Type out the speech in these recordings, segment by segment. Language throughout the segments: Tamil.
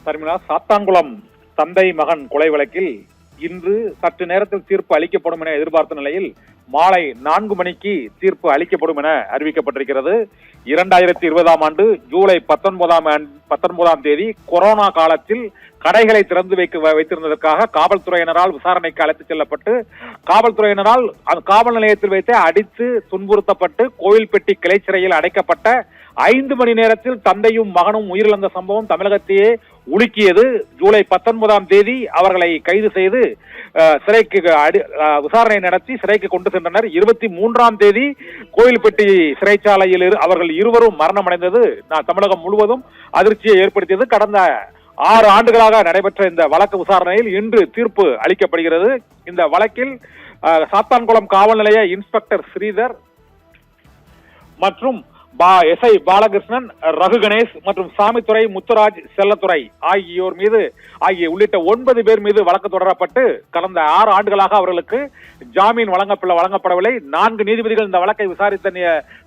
சர்மிளா, சாத்தான்குளம் தந்தை மகன் கொலை வழக்கில் இன்று சற்று நேரத்தில் தீர்ப்பு அளிக்கப்படும் என எதிர்பார்த்த நிலையில் மாலை 4 மணிக்கு தீர்ப்பு அளிக்கப்படும் என அறிவிக்கப்பட்டிருக்கிறது. 2020ஆம் ஆண்டு ஜூலை 19ஆம் தேதி கொரோனா காலத்தில் கடைகளை திறந்து வைத்திருந்ததற்காக காவல்துறையினரால் விசாரணைக்கு அழைத்துச் செல்லப்பட்டு காவல்துறையினரால் காவல் நிலையத்தில் வைத்து அடித்து துன்புறுத்தப்பட்டு கோவில்பட்டி கிளை சிறையில் அடைக்கப்பட்ட 5 மணி நேரத்தில் தந்தையும் மகனும் உயிரிழந்த சம்பவம் தமிழகத்தையே உலுக்கியது. ஜூலை 19ஆம் தேதி அவர்களை கைது செய்து சிறைக்கு விசாரணை நடத்தி சிறைக்கு கொண்டு சென்றனர். 23ஆம் தேதி கோவில்பட்டி சிறைச்சாலையில் அவர்கள் இருவரும் மரணமடைந்தது தமிழகம் முழுவதும் அதிர்ச்சியை ஏற்படுத்தியது. கடந்த 6 ஆண்டுகளாக நடைபெற்ற இந்த வழக்கு விசாரணையில் இன்று தீர்ப்பு அளிக்கப்படுகிறது. இந்த வழக்கில் சாத்தான்குளம் காவல் நிலைய இன்ஸ்பெக்டர் ஸ்ரீதர் மற்றும் எஸ்ஐ பாலகிருஷ்ணன், ரகு கணேஷ் மற்றும் சாமித்துறை, முத்துராஜ், செல்லத்துறை உள்ளிட்ட 9 பேர் மீது வழக்கு தொடரப்பட்டு கடந்த 6 ஆண்டுகளாக அவர்களுக்கு ஜாமீன் வழங்கப்படவில்லை. 4 நீதிபதிகள் இந்த வழக்கை விசாரித்த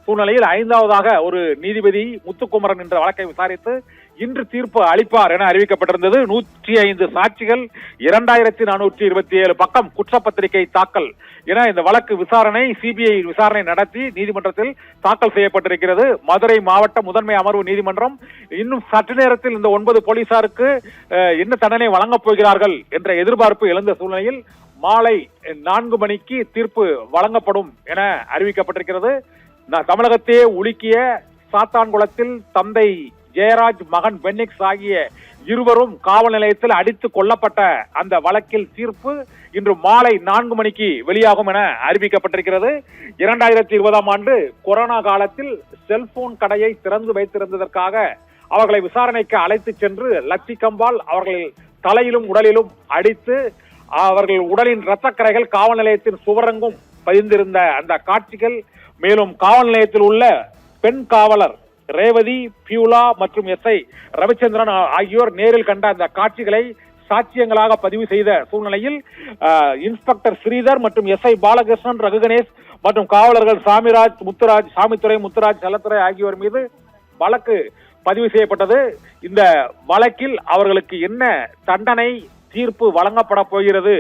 சூழ்நிலையில் 5வதாக ஒரு நீதிபதி முத்துக்குமரன் என்ற வழக்கை விசாரித்து இன்று தீர்ப்பு அளிப்பார் என அறிவிக்கப்பட்டிருந்தது. 105 சாட்சிகள், 2427 பக்கம் குற்றப்பத்திரிகை தாக்கல் என இந்த வழக்கு விசாரணை சிபிஐ விசாரணை நடத்தி நீதிமன்றத்தில் தாக்கல் செய்யப்பட்டிருக்கிறது. மதுரை மாவட்ட முதன்மை அமர்வு நீதிமன்றம் இன்னும் சற்று நேரத்தில் இந்த 9 போலீசாருக்கு என்ன தண்டனை வழங்கப் போகிறார்கள் என்ற எதிர்பார்ப்பு எழுந்த சூழ்நிலையில் மாலை 4 மணிக்கு தீர்ப்பு வழங்கப்படும் என அறிவிக்கப்பட்டிருக்கிறது. தமிழகத்தையே உலுக்கிய சாத்தான்குளத்தில் தந்தை ஜெயராஜ், மகன் பென்னிக்ஸ் ஆகிய இருவரும் காவல் நிலையத்தில் அடித்து கொல்லப்பட்ட அந்த வழக்கில் தீர்ப்பு இன்று மாலை 4 மணிக்கு வெளியாகும் என அறிவிக்கப்பட்டிருக்கிறது. 2020ஆம் ஆண்டு கொரோனா காலத்தில் செல்போன் கடையை திறந்து வைத்திருந்ததற்காக அவர்களை விசாரணைக்கு அழைத்து சென்று லட்சிக்கம்பால் அவர்கள் தலையிலும் உடலிலும் அடித்து அவர்கள் உடலின் இரத்தக்கரைகள் காவல் நிலையத்தின் சுவரங்கும் பதிந்திருந்த அந்த காட்சிகள், மேலும் காவல் நிலையத்தில் உள்ள பெண் காவலர் ரேவதி, பியூலா மற்றும் எஸ்ஐ ரவிச்சந்திரன் ஆகியோர் நேரில் கண்ட அந்த காட்சிகளை சாட்சியங்களாக பதிவு செய்த சூழ்நிலையில் இன்ஸ்பெக்டர் ஸ்ரீதர் மற்றும் எஸ்ஐ பாலகிருஷ்ணன், ரகு கணேஷ் மற்றும் காவலர்கள் சாமித்துறை, முத்துராஜ், செல்லத்துறை ஆகியோர் மீது வழக்கு பதிவு செய்யப்பட்டது. இந்த வழக்கில் அவர்களுக்கு என்ன தண்டனை தீர்ப்பு வழங்கப்பட போகிறது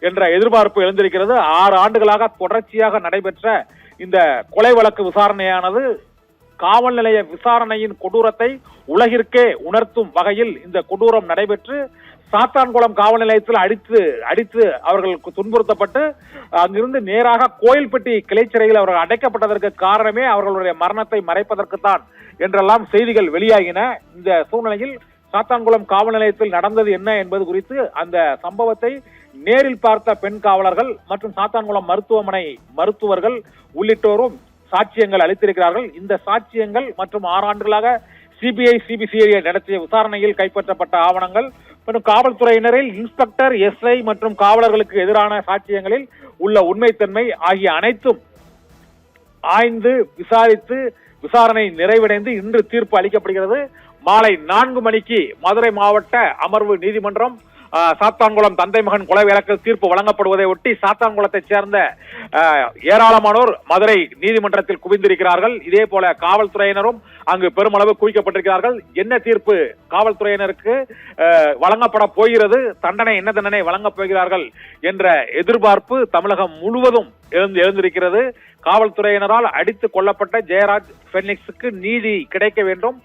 என்ற எதிர்பார்ப்பு எழுந்திருக்கிறது. 6 ஆண்டுகளாக தொடர்ச்சியாக நடைபெற்ற இந்த கொலை வழக்கு விசாரணையானது காவல் நிலைய விசாரணையின் கொடூரத்தை உலகிற்கே உணர்த்தும் வகையில் இந்த கொடூரம் நடைபெற்று சாத்தான்குளம் காவல் நிலையத்தில் அடித்து அவர்களுக்கு துன்புறுத்தப்பட்டு அங்கிருந்து நேராக கோயில்பட்டி கிளை சிறையில் அவர்கள் அடைக்கப்பட்டதற்கு காரணமே அவர்களுடைய மரணத்தை மறைப்பதற்குத்தான் என்றெல்லாம் செய்திகள் வெளியாகின. இந்த சூழ்நிலையில் சாத்தான்குளம் காவல் நிலையத்தில் நடந்தது என்ன என்பது குறித்து அந்த சம்பவத்தை நேரில் பார்த்த பெண் காவலர்கள் மற்றும் சாத்தான்குளம் மருத்துவமனை மருத்துவர்கள் உள்ளிட்டோரும் சாட்சியங்கள் அளித்திருக்கிறார்கள். இந்த சாட்சியங்கள் மற்றும் 6 ஆண்டுகளாக சிபிஐ சிபிசிஐ நடத்திய விசாரணையில் கைப்பற்றப்பட்ட ஆவணங்கள் மற்றும் காவல்துறையினரில் இன்ஸ்பெக்டர், எஸ்ஐ மற்றும் காவலர்களுக்கு எதிரான சாட்சியங்களில் உள்ள உண்மைத்தன்மை ஆகிய அனைத்தும் ஆய்ந்து விசாரித்து விசாரணை நிறைவடைந்து இன்று தீர்ப்பு அளிக்கப்படுகிறது. மாலை 4 மணிக்கு மதுரை மாவட்ட அமர்வு நீதிமன்றம் சாத்தான்குளம் தந்தை மகன் கொலை வழக்கில் தீர்ப்பு வழங்கப்படுவதை ஒட்டி சாத்தான்குளத்தைச் சேர்ந்த ஏராளமானோர் மதுரை நீதிமன்றத்தில் குவிந்திருக்கிறார்கள். இதே போல காவல்துறையினரும் அங்கு பெருமளவு குவிக்கப்பட்டிருக்கிறார்கள். என்ன தீர்ப்பு காவல்துறையினருக்கு வழங்கப்பட போகிறது, என்ன தண்டனை வழங்கப் போகிறார்கள் என்ற எதிர்பார்ப்பு தமிழகம் முழுவதும் எழுந்திருக்கிறது. காவல்துறையினரால் அடித்து கொல்லப்பட்ட ஜெயராஜ், பென்னிக்ஸுக்கு நீதி கிடைக்க வேண்டும்,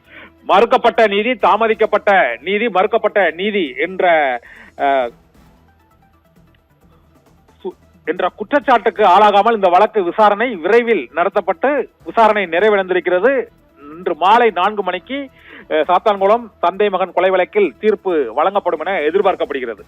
மறுக்கப்பட்ட நீதி, தாமதிக்கப்பட்ட நீதி, மறுக்கப்பட்ட நீதி என்ற குற்றச்சாட்டுக்கு ஆளாகாமல் இந்த வழக்கு விசாரணை விரைவில் நடத்தப்பட்டு விசாரணை நிறைவடைந்திருக்கிறது. இன்று மாலை 4 மணிக்கு சாத்தான்குளம் தந்தை மகன் கொலை வழக்கில் தீர்ப்பு வழங்கப்படும் என எதிர்பார்க்கப்படுகிறது.